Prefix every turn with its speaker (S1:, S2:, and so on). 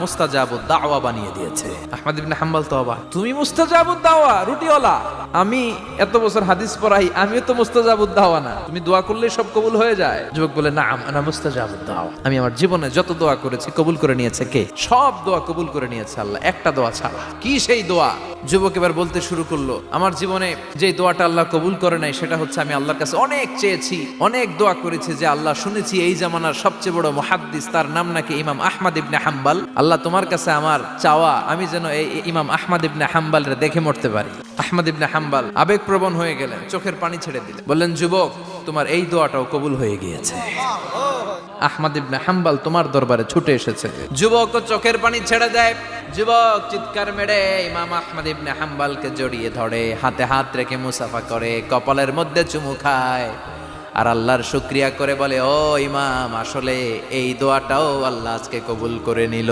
S1: মুস্তাজাবুদ দাওয়া বানিয়ে দিয়েছে। আহমদ ইবনে হাম্বল তো অবাক, তুমি মুস্তাজাবুদ দাওয়া রুটিওয়ালা, আমি এত বছর হাদিস পড়াই, আমিও তো মুস্তাজাবুদ দাওয়া না, তুমি দোয়া করলে সব কবুল হয়ে যায়? যুবক বলে, নাম আনা মুস্তাজাবুদ দাওয়া, আমি আমার জীবনে যত দোয়া করেছি কবুল করে নিয়েছে কে? সব দোয়া কবুল করে নিয়েছে আল্লাহ, একটা দোয়া ছাড়া। কি সেই দোয়া? যুবক এবার বলতে শুরু করলো, আমার জীবনে যে দোয়াটা আল্লাহ কবুল করে নাই সেটা হচ্ছে আমি আল্লাহর কাছে অনেক চেয়েছি, অনেক দোয়া করেছি, যে আল্লাহ শুনেছি এই জামানার সবচেয়ে বড় মুহাদ্দিস, তার নাম নাকি ইমাম আহমদ ইবনে হাম্বল, আল্লাহ তোমার কাছে আমার চাওয়া আমি যেন এই ইমাম আহমদ ইবনে হাম্বলের দেখে মরতে পারি। আহমদ ইবনে হাম্বল আবেগপ্রবণ হয়ে গেলেন, চোখের পানি ছেড়ে দিলেন, বললেন, যুবক তোমার এই দোয়াটাও কবুল হয়ে গিয়েছে, আহমদ ইবনে হাম্বল তোমার দরবারে ছুটে এসেছে। যুবক চোখের পানি ছেড়ে দেয়, যুবক চিৎকার মেরে ইমাম আহমদ ইবনে হাম্বলকে জড়িয়ে ধরে, হাতে হাত রেখে মুসাফা করে, কপালের মধ্যে চুমু খায় আর আল্লাহর শুকরিয়া করে বলে, ও ইমাম, আসলে এই দোয়াটাও আল্লাহ আজকে কবুল করে নিল।